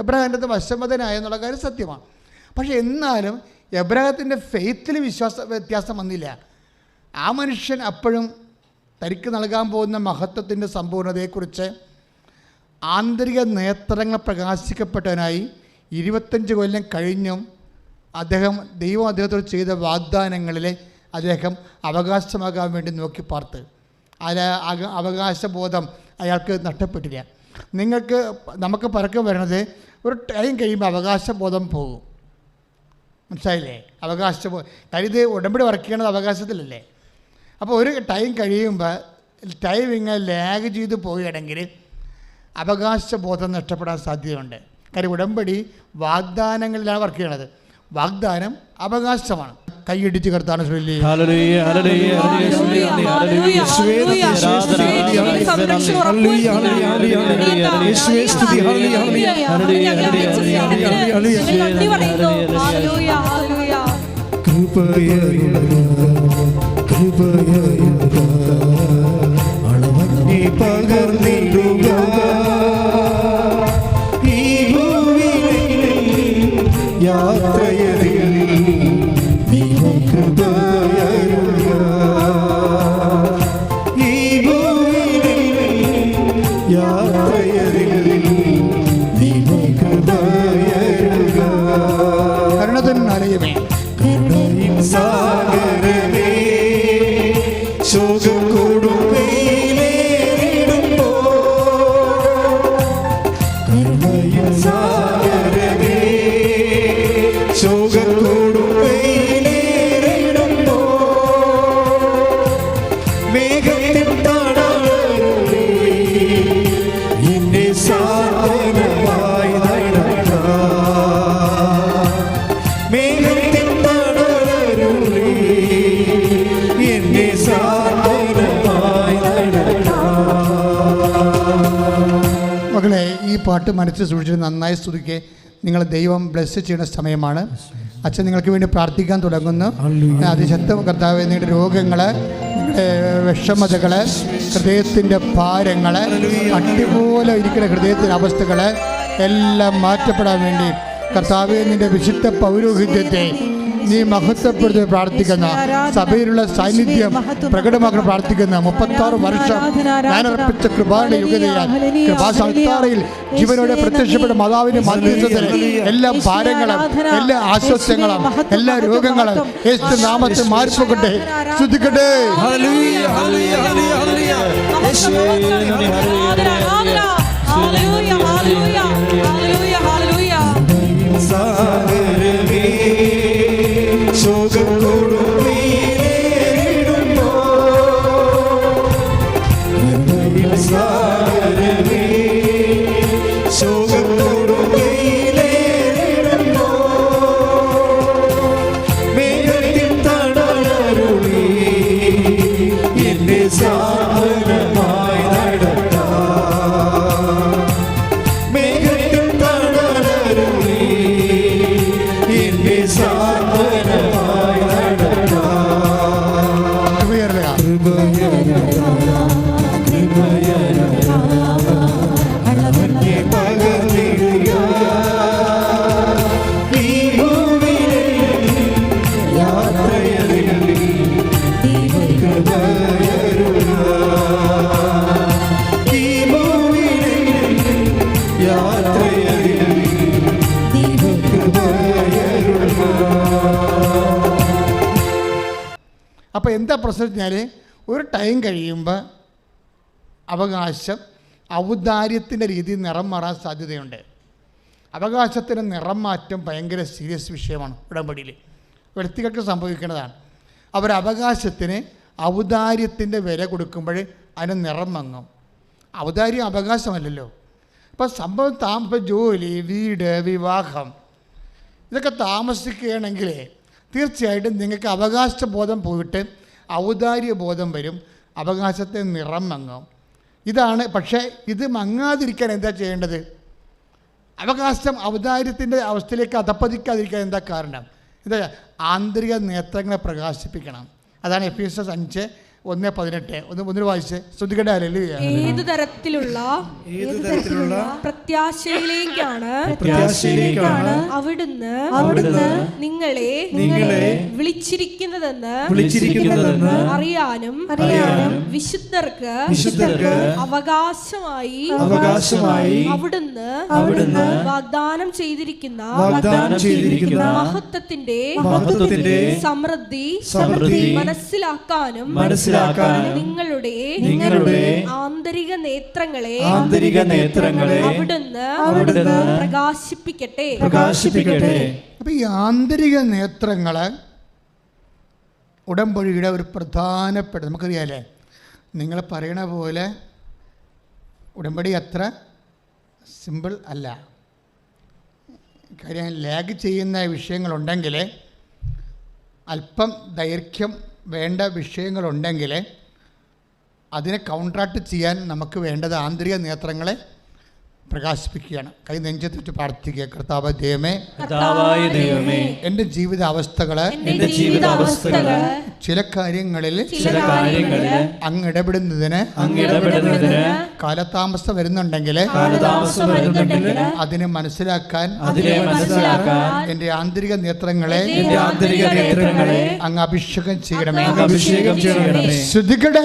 എബ്രാഹിൻ്റെ അടുത്ത് വശംവദനായെന്നുള്ള കാര്യം സത്യമാണ്. പക്ഷേ എന്നാലും എബ്രാഹത്തിൻ്റെ ഫെയ്ത്തിൽ വ്യത്യാസം വന്നില്ല. ആ മനുഷ്യൻ അപ്പോഴും തനിക്ക് നൽകാൻ പോകുന്ന മഹത്വത്തിൻ്റെ സമ്പൂർണ്ണതയെക്കുറിച്ച് ആന്തരിക നേത്രങ്ങൾ പ്രകാശിക്കപ്പെട്ടവനായി 25 കൊല്ലം കഴിഞ്ഞും ദൈവം അദ്ദേഹത്തോട് ചെയ്ത വാഗ്ദാനങ്ങളിലെ അദ്ദേഹം അവകാശമാകാൻ വേണ്ടി നോക്കി പാർത്ത്. അവകാശബോധം അയാൾക്ക് നഷ്ടപ്പെട്ടില്ല. നമുക്ക് പറക്കം വരണത് ഒരു ടൈം കഴിയുമ്പോൾ അവകാശബോധം പോകും. മനസ്സിലായില്ലേ? കാര്യം ഇത് ഉടമ്പടി വർക്ക് ചെയ്യണത് അവകാശത്തിലല്ലേ. അപ്പോൾ ഒരു ടൈം കഴിയുമ്പോൾ ടൈം ഇങ്ങനെ ലാഗ് ചെയ്ത് പോവുകയാണെങ്കിൽ അവകാശബോധം നഷ്ടപ്പെടാൻ സാധ്യതയുണ്ട്. കാര്യം ഉടമ്പടി വാഗ്ദാനങ്ങളിലാണ് വർക്ക് ചെയ്യണത്. വാഗ്ദാനം അവകാശമാണ്. കൈയടിച്ച് കർത്താൻ ശ്രമില്ലേ. യാത്രയിൽ നീ പാട്ട് മനസ്സിൽ സൂക്ഷിച്ച് നന്നായി സ്തുതിക്കുക. നിങ്ങൾ ദൈവം ബ്ലെസ് ചെയ്യുന്ന സമയമാണ്. അച്ഛൻ നിങ്ങൾക്ക് വേണ്ടി പ്രാർത്ഥിക്കാൻ തുടങ്ങുന്നു. അതിശക്തം കർത്താവേ, നിങ്ങളുടെ രോഗങ്ങൾ, നിങ്ങളുടെ വിഷമതകൾ, ഹൃദയത്തിൻ്റെ ഭാരങ്ങൾ, അടിപോലെ ഇരിക്കുന്ന ഹൃദയത്തിൻ്റെ അവസ്ഥകൾ എല്ലാം മാറ്റപ്പെടാൻ വേണ്ടി കർത്താവേ, നിൻ്റെ വിശുദ്ധ പൗരോഹിത്യത്തെ നീ മഹത്വപ്പെടുത്തി പ്രാർത്ഥിക്കുന്ന, സഭയിലുള്ള സാന്നിധ്യം പ്രകടമാക്കണം പ്രാർത്ഥിക്കുന്ന 36 വർഷം ഞാൻ അർപ്പിച്ച കൃപായുടെ യുഗതയാൽ കൃപാസാൽത്താറയിൽ ജീവനോടെ പ്രത്യക്ഷപ്പെട്ട മാതാവിന്റെ മധ്യസ്ഥത്തിൽ എല്ലാ ഭാരങ്ങളും, എല്ലാ ആശ്വാസങ്ങളും, എല്ലാ രോഗങ്ങളും യേശു നാമത്തിൽ മാറിപ്പോകട്ടെ. ശ്രദ്ധിക്കട്ടെ. അപ്പോൾ എന്താ പ്രശ്നം വെച്ചാൽ, ഒരു ടൈം കഴിയുമ്പോൾ അവകാശം ഔദാര്യത്തിൻ്റെ രീതിയിൽ നിറം മാറാൻ സാധ്യതയുണ്ട്. അവകാശത്തിൻ്റെ നിറം മാറ്റം ഭയങ്കര സീരിയസ് വിഷയമാണ്. ഉടമ്പടിയിൽ വ്യക്തികൾക്ക് സംഭവിക്കുന്നതാണ്. അവരവകാശത്തിന് ഔദാര്യത്തിൻ്റെ വില കൊടുക്കുമ്പോൾ അതിന് നിറം മങ്ങും. ഔദാര്യം അവകാശമല്ലല്ലോ. അപ്പോൾ സംഭവം ഇപ്പോൾ ജോലി, വീട്, വിവാഹം ഇതൊക്കെ താമസിക്കുകയാണെങ്കിൽ തീർച്ചയായിട്ടും നിങ്ങൾക്ക് അവകാശബോധം പോയിട്ട് ഔദാര്യബോധം വരും. അവകാശത്തെ നിറം മങ്ങും. ഇതാണ്. പക്ഷേ ഇത് മങ്ങാതിരിക്കാൻ എന്താ ചെയ്യേണ്ടത്? അവകാശം ഔദാര്യത്തിൻ്റെ അവസ്ഥയിലേക്ക് അധപ്പതിക്കാതിരിക്കാൻ എന്താ കാരണം? ഇത് ആന്തരിക നേത്രങ്ങളെ പ്രകാശിപ്പിക്കണം. അതാണ് എഫേസ്യർ 5:1-18. ഒന്ന് വായിച്ച് ശ്രദ്ധിക്കട്ടെ. ഹല്ലേലൂയ. ഏത് തരത്തിലുള്ള പ്രത്യാശയിലേക്കാണ് അവിടുന്ന് നിങ്ങളെ വിളിച്ചിരിക്കുന്നതെന്ന് അറിയാനും വിശുദ്ധർക്ക് അവകാശമായി അവിടുന്ന് വാഗ്ദാനം ചെയ്തിരിക്കുന്ന മഹത്വത്തിന്റെ സമൃദ്ധി മനസ്സിലാക്കാനും നിങ്ങളുടെ ആന്തരിക നേത്രങ്ങളെ അവിടുന്ന് പ്രകാശിപ്പിക്കട്ടെ. അപ്പൊ ഈ ആന്തരിക നേത്രങ്ങള് ഉടമ്പടിയുടെ ഒരു പ്രധാനപ്പെട്ട, നമുക്കറിയാലേ, നിങ്ങൾ പറയണ പോലെ ഉടമ്പടി അത്ര സിമ്പിൾ അല്ല. കാര്യം ലാഗ് ചെയ്യുന്ന വിഷയങ്ങളുണ്ടെങ്കിൽ, അല്പം ദൈർഘ്യം വേണ്ട വിഷയങ്ങളുണ്ടെങ്കിൽ അതിനെ കൗണ്ടറാക്ട് ചെയ്യാൻ നമുക്ക് വേണ്ടത് ആന്തരിക നേത്രങ്ങളെ പ്രകാശിപ്പിക്കുകയാണ്. കൈ നെഞ്ചത്ത് വെച്ച് പ്രാർത്ഥിക്കുക. കർത്താവ് ദൈവമേ, എൻ്റെ ജീവിത അവസ്ഥകള് ചില കാര്യങ്ങളിൽ അങ്ങ് ഇടപെടുന്നതിന് കാലതാമസം വരുന്നുണ്ടെങ്കിൽ അതിനെ മനസ്സിലാക്കാൻ എൻ്റെ ആന്തരിക നേത്രങ്ങളെ അങ്ങ് അഭിഷേകം ചെയ്യണമേ. ശ്രദ്ധിക്കട്ടെ.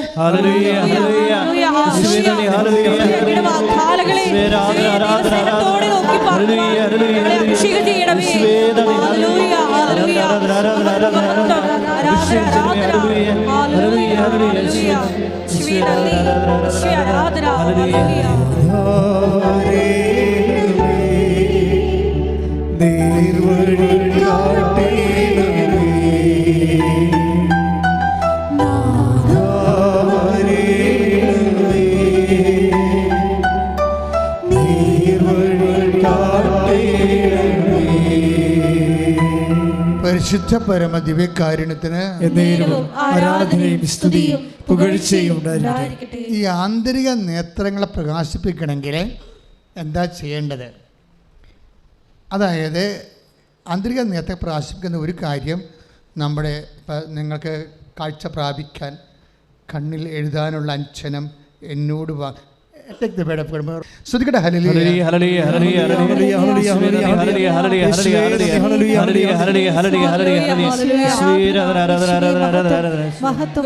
പരിശുദ്ധ പരമ ദിവ്യകാരുണ്യത്തിന് ആരാധനയും സ്തുതിയും പുകഴ്ചയും ഉണ്ടായിരിക്കട്ടെ. ഈ ആന്തരിക നേത്രങ്ങളെ പ്രകാശിപ്പിക്കണമെങ്കിൽ എന്താ ചെയ്യേണ്ടത്? അതായത് ആന്തരിക നേരത്തെ പ്രകാശിപ്പിക്കുന്ന ഒരു കാര്യം, നമ്മുടെ നിങ്ങൾക്ക് കാഴ്ച പ്രാപിക്കാൻ കണ്ണിൽ എഴുതാനുള്ള അഞ്ജനം എന്നോട് ശ്രദ്ധിക്കട്ടെ.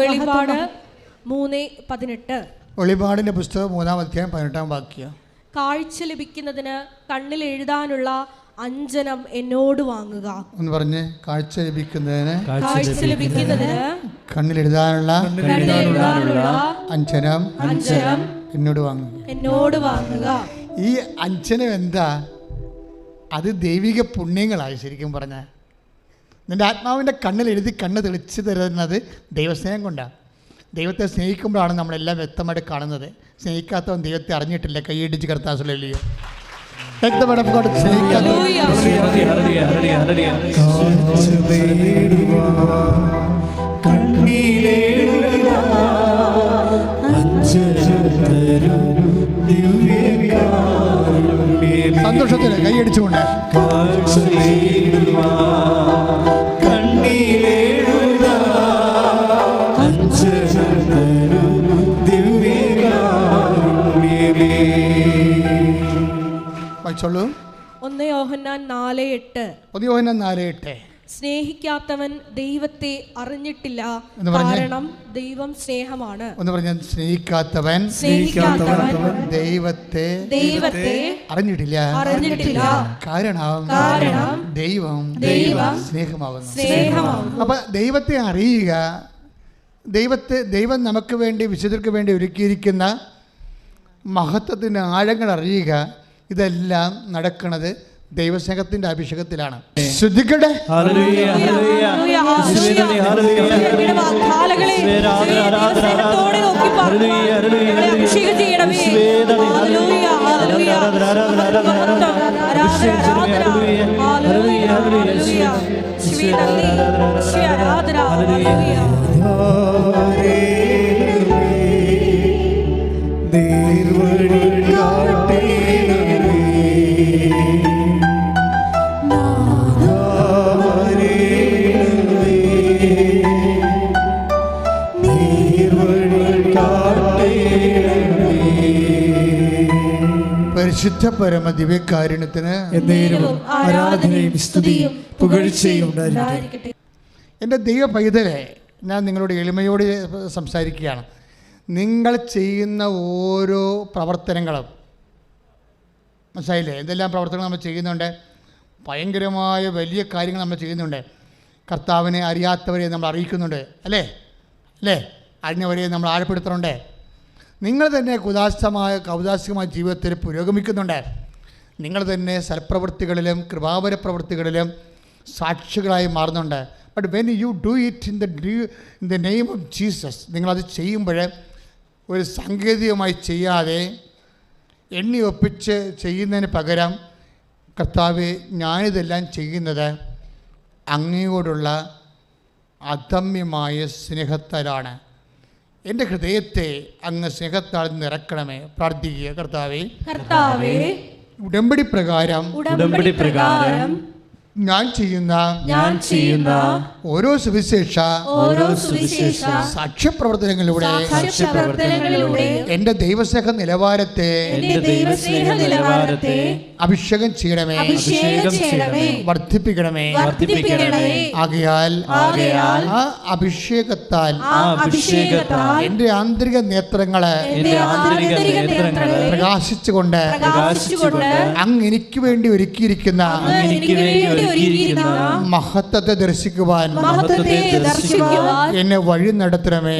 വെളിപാട് 3:18. വെളിപാടിന്റെ പുസ്തകം 3-ാം അധ്യായം 18-ാം വാക്യം. കാഴ്ച ലഭിക്കുന്നതിന് കണ്ണിൽ എഴുതാനുള്ള അഞ്ജനം എന്നോട് വാങ്ങുക. എന്ന് പറഞ്ഞ് കാഴ്ച ലഭിക്കുന്നതിന് കണ്ണിൽ എഴുതാനുള്ള അഞ്ജനം എന്നോട് വാങ്ങുക. ഈ അഞ്ജനം എന്താ? അത് ദൈവിക പുണ്യങ്ങളായി. ശരിക്കും പറഞ്ഞാൽ നിൻ്റെ ആത്മാവിൻ്റെ കണ്ണിൽ എഴുതി കണ്ണ് തെളിച്ച് തരുന്നത് ദൈവസ്നേഹം കൊണ്ടാണ്. ദൈവത്തെ സ്നേഹിക്കുമ്പോഴാണ് നമ്മളെല്ലാം വ്യക്തമായിട്ട് കാണുന്നത്. സ്നേഹിക്കാത്തവൻ ദൈവത്തെ അറിഞ്ഞിട്ടില്ല. കൈയിടിച്ച് കർത്താസുലയോ സന്തോഷത്തിന് കൈയടിച്ചുകൊണ്ട് വായിച്ചോളൂ. 1 യോഹന്നാൻ 4:8. സ്നേഹിക്കാത്തവൻ ദൈവത്തെ അറിഞ്ഞിട്ടില്ല, കാരണം ദൈവം സ്നേഹമാണ്. ഒന്ന് പറഞ്ഞാൽ സ്നേഹിക്കാത്തവൻ ദൈവത്തെ അറിഞ്ഞിട്ടില്ല, കാരണം ദൈവം സ്നേഹമാകുന്നു. അപ്പൊ ദൈവത്തെ അറിയുക, ദൈവം നമുക്ക് വേണ്ടി വിശുദ്ധർക്ക് വേണ്ടി ഒരുക്കിയിരിക്കുന്ന മഹത്വത്തിൻ്റെ ആഴങ്ങൾ അറിയുക. ഇതെല്ലാം നടക്കുന്നത് ദൈവസ്നേഹത്തിന്റെ അഭിഷേകത്തിലാണ്. ശ്രദ്ധിക്കട്ടെ. പരിശുദ്ധ പരമ ദിവ്യകാരുണ്യത്തിന് ആരാധനയും സ്തുതിയും പുകഴ്ചയും ഉണ്ടായിരിക്കട്ടെ. എൻ്റെ ദൈവ പൈതലെ, ഞാൻ നിങ്ങളോട് എളിമയോട് സംസാരിക്കുകയാണ്. നിങ്ങൾ ചെയ്യുന്ന ഓരോ പ്രവർത്തനങ്ങളും മനസ്സിലായില്ലേ? എന്തെല്ലാം പ്രവർത്തനങ്ങൾ നമ്മൾ ചെയ്യുന്നുണ്ട്? ഭയങ്കരമായ വലിയ കാര്യങ്ങൾ നമ്മൾ ചെയ്യുന്നുണ്ട്. കർത്താവിനെ അറിയാത്തവരെ നമ്മൾ അറിയിക്കുന്നുണ്ട്, അല്ലേ? അറിഞ്ഞവരെ നമ്മൾ ആഴപ്പെടുത്തുന്നുണ്ട്. നിങ്ങൾ തന്നെ കൗതാശികമായ ജീവിതത്തിൽ പുരോഗമിക്കുന്നുണ്ട്. നിങ്ങൾ തന്നെ സൽപ്രവൃത്തികളിലും കൃപാവര പ്രവൃത്തികളിലും സാക്ഷികളായി മാറുന്നുണ്ട്. But when you do it in the name of Jesus, നിങ്ങളത് ചെയ്യുമ്പോൾ ഒരു സാങ്കേതികമായി ചെയ്യാതെ എണ്ണി ഒപ്പിച്ച് ചെയ്യുന്നതിന് പകരം, കർത്താവേ, ഞാനിതെല്ലാം ചെയ്യുന്നത് അങ്ങയോടുള്ള അദമ്യമായ സ്നേഹത്താലാണ്. എൻ്റെ ഹൃദയത്തെ അങ്ങ് സ്നേഹത്താൽ നിറക്കണമേ. പ്രാർത്ഥിക്കുക. കർത്താവേ, ഉടമ്പടി പ്രകാരം ഞാൻ ചെയ്യുന്ന ഓരോ സുവിശേഷ സാക്ഷ്യപ്രവർത്തനങ്ങളിലൂടെ എൻ്റെ ദൈവസ്നേഹ നിലവാരത്തെ അഭിഷേകം ചെയ്യണമേ, വർദ്ധിപ്പിക്കണമേ. ആകയാൽ ആ അഭിഷേകത്താൽ എൻ്റെ ആന്തരിക നേത്രങ്ങള് പ്രകാശിച്ചുകൊണ്ട് അങ്ങ് എനിക്ക് വേണ്ടി ഒരുക്കിയിരിക്കുന്ന മഹത്വത്തെ ദർശിക്കുവാൻ എന്നെ വഴി നടത്തണമേ,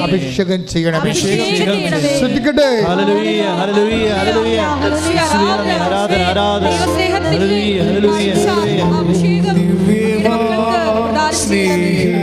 അഭിഷേകം ചെയ്യണമേ. ശ്രദ്ധിക്കട്ടെ. സ്നേഹം